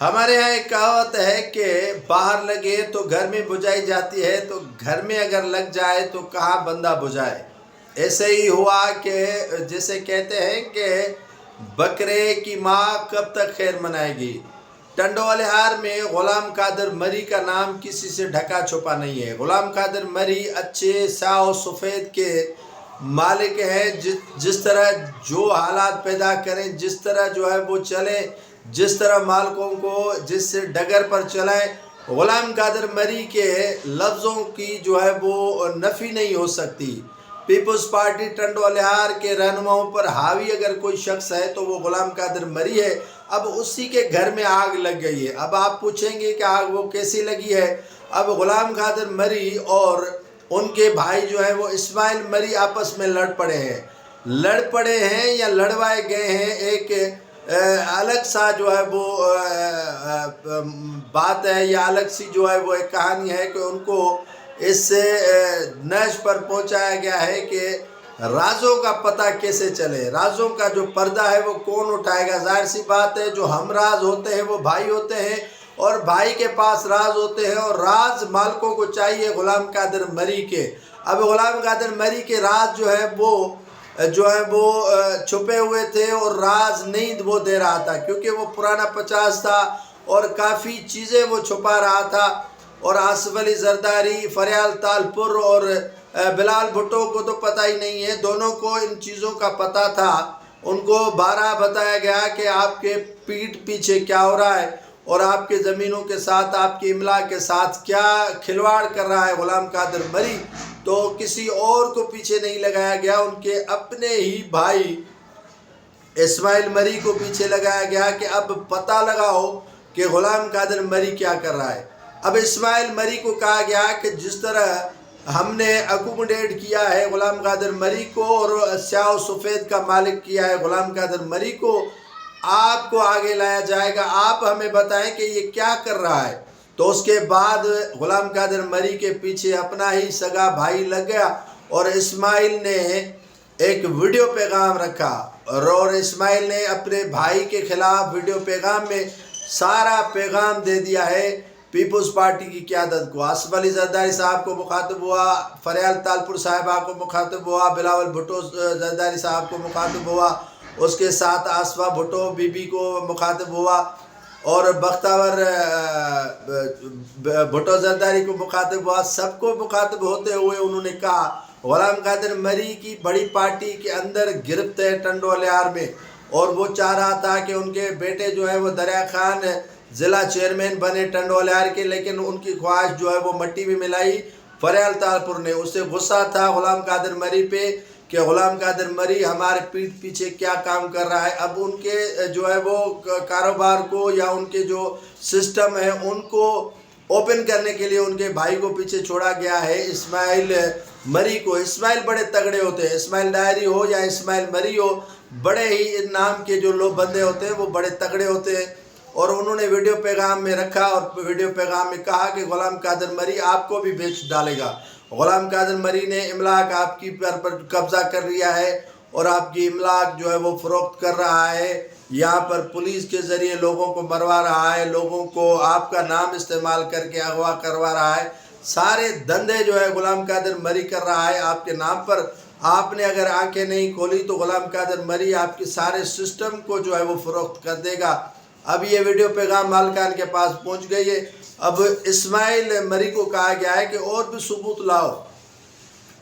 ہمارے یہاں ایک کہاوت ہے کہ باہر لگے تو گھر میں بجھائی جاتی ہے، تو گھر میں اگر لگ جائے تو کہاں بندہ بجھائے۔ ایسے ہی ہوا کہ جسے کہتے ہیں کہ بکرے کی ماں کب تک خیر منائے گی۔ ٹنڈو لہار میں غلام قادر مری کا نام کسی سے ڈھکا چھپا نہیں ہے۔ غلام قادر مری اچھے سیاہ و سفید کے مالک ہے، جس طرح جو حالات پیدا کریں، جس طرح جو ہے وہ چلیں، جس طرح مالکوں کو جس سے ڈگر پر چلائیں، غلام قادر مری کے لفظوں کی جو ہے وہ نفی نہیں ہو سکتی۔ پیپلز پارٹی ٹنڈو لہار کے رہنماؤں پر حاوی اگر کوئی شخص ہے تو وہ غلام قادر مری ہے۔ اب اسی کے گھر میں آگ لگ گئی ہے۔ اب آپ پوچھیں گے کہ آگ وہ کیسی لگی ہے؟ اب غلام قادر مری اور ان کے بھائی جو ہیں وہ اسماعیل مری آپس میں لڑ پڑے ہیں یا لڑوائے گئے ہیں۔ ایک الگ سا جو ہے وہ بات ہے یا الگ سی جو ہے وہ ایک کہانی ہے کہ ان کو اس نعش پر پہنچایا گیا ہے کہ رازوں کا پتہ کیسے چلے، رازوں کا جو پردہ ہے وہ کون اٹھائے گا۔ ظاہر سی بات ہے جو ہم راز ہوتے ہیں وہ بھائی ہوتے ہیں، اور بھائی کے پاس راز ہوتے ہیں، اور راز مالکوں کو چاہیے غلام قادر مری کے۔ اب غلام قادر مری کے راز جو ہے وہ چھپے ہوئے تھے، اور راز نہیں وہ دے رہا تھا کیونکہ وہ پرانا 50 تھا اور کافی چیزیں وہ چھپا رہا تھا۔ اور آصف علی زرداری، فریال تالپور اور بلال بھٹو کو تو پتہ ہی نہیں ہے، دونوں کو ان چیزوں کا پتہ تھا۔ ان کو بارہا بتایا گیا کہ آپ کے پیٹھ پیچھے کیا ہو رہا ہے اور آپ کے زمینوں کے ساتھ، آپ کی املاء کے ساتھ کیا کھلواڑ کر رہا ہے غلام قادر مری۔ تو کسی اور کو پیچھے نہیں لگایا گیا، ان کے اپنے ہی بھائی اسماعیل مری کو پیچھے لگایا گیا کہ اب پتہ لگاؤ کہ غلام قادر مری کیا کر رہا ہے۔ اب اسماعیل مری کو کہا گیا کہ جس طرح ہم نے اکوموڈیٹ کیا ہے غلام قادر مری کو اور سیاہ و سفید کا مالک کیا ہے غلام قادر مری کو، آپ کو آگے لایا جائے گا، آپ ہمیں بتائیں کہ یہ کیا کر رہا ہے۔ تو اس کے بعد غلام قادر مری کے پیچھے اپنا ہی سگا بھائی لگ گیا، اور اسماعیل نے ایک ویڈیو پیغام رکھا، اور اسماعیل نے اپنے بھائی کے خلاف ویڈیو پیغام میں سارا پیغام دے دیا ہے پیپلز پارٹی کی قیادت کو۔ آصف علی زرداری صاحب کو مخاطب ہوا، فریال تالپور صاحبہ کو مخاطب ہوا، بلاول بھٹو زرداری صاحب کو مخاطب ہوا، اس کے ساتھ آصفہ بھٹو بی بی کو مخاطب ہوا، اور بختیور بھٹو زرداری کو مخاطب ہوا۔ سب کو مخاطب ہوتے ہوئے انہوں نے کہا غلام قادر مری کی بڑی پارٹی کے اندر گرفت ہے ٹنڈو لہار میں، اور وہ چاہ رہا تھا کہ ان کے بیٹے جو ہیں وہ دریا خان ضلع چیئرمین بنے ٹنڈو لہار کے، لیکن ان کی خواہش جو ہے وہ مٹی میں ملائی فریال تالپور نے۔ اسے غصہ تھا غلام قادر مری پہ کہ غلام قادر مری ہمارے پیٹھ پیچھے کیا کام کر رہا ہے۔ اب ان کے جو ہے وہ کاروبار کو یا ان کے جو سسٹم ہے ان کو اوپن کرنے کے لیے ان کے بھائی کو پیچھے چھوڑا گیا ہے اسماعیل مری کو۔ اسماعیل بڑے تگڑے ہوتے ہیں، اسماعیل ڈائری ہو یا اسماعیل مری ہو، بڑے ہی ان نام کے جو لوگ بندے ہوتے ہیں وہ بڑے تگڑے ہوتے ہیں۔ اور انہوں نے ویڈیو پیغام میں رکھا اور ویڈیو پیغام میں کہا کہ غلام قادر مری آپ کو بھی بیچ ڈالے گا۔ غلام قادر مری نے املاک آپ کی پر قبضہ کر لیا ہے، اور آپ کی املاک جو ہے وہ فروخت کر رہا ہے، یہاں پر پولیس کے ذریعے لوگوں کو مروا رہا ہے، لوگوں کو آپ کا نام استعمال کر کے اغوا کروا رہا ہے۔ سارے دندے جو ہے غلام قادر مری کر رہا ہے آپ کے نام پر۔ آپ نے اگر آنکھیں نہیں کھولی تو غلام قادر مری آپ کے سارے سسٹم کو جو ہے وہ فروخت کر دے گا۔ اب یہ ویڈیو پیغام مالکان کے پاس پہنچ گئی ہے۔ اب اسماعیل مری کو کہا گیا ہے کہ اور بھی ثبوت لاؤ،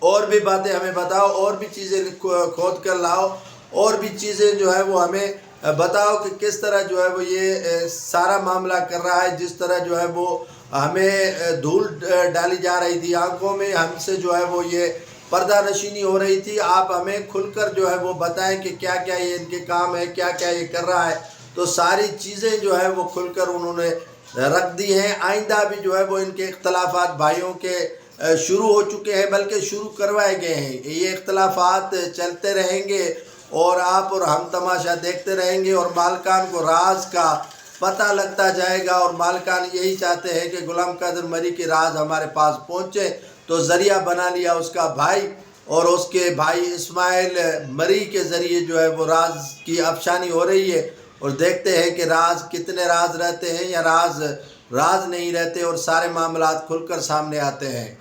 اور بھی باتیں ہمیں بتاؤ، اور بھی چیزیں کھود کر لاؤ، اور بھی چیزیں جو ہے وہ ہمیں بتاؤ کہ کس طرح جو ہے وہ یہ سارا معاملہ کر رہا ہے، جس طرح جو ہے وہ ہمیں دھول ڈالی جا رہی تھی آنکھوں میں، ہم سے جو ہے وہ یہ پردہ نشینی ہو رہی تھی۔ آپ ہمیں کھل کر جو ہے وہ بتائیں کہ کیا کیا یہ ان کے کام ہے، کیا کیا یہ کر رہا ہے۔ تو ساری چیزیں جو ہے وہ کھل کر انہوں نے رکھ دی ہیں۔ آئندہ بھی جو ہے وہ ان کے اختلافات بھائیوں کے شروع ہو چکے ہیں، بلکہ شروع کروائے گئے ہیں۔ یہ اختلافات چلتے رہیں گے اور آپ اور ہم تماشا دیکھتے رہیں گے، اور مالکان کو راز کا پتہ لگتا جائے گا، اور مالکان یہی چاہتے ہیں کہ غلام قادر مری کے راز ہمارے پاس پہنچے۔ تو ذریعہ بنا لیا اس کا بھائی، اور اس کے بھائی اسماعیل مری کے ذریعے جو ہے وہ راز کی افشانی ہو رہی ہے۔ اور دیکھتے ہیں کہ راز کتنے راز رہتے ہیں یا راز نہیں رہتے اور سارے معاملات کھل کر سامنے آتے ہیں۔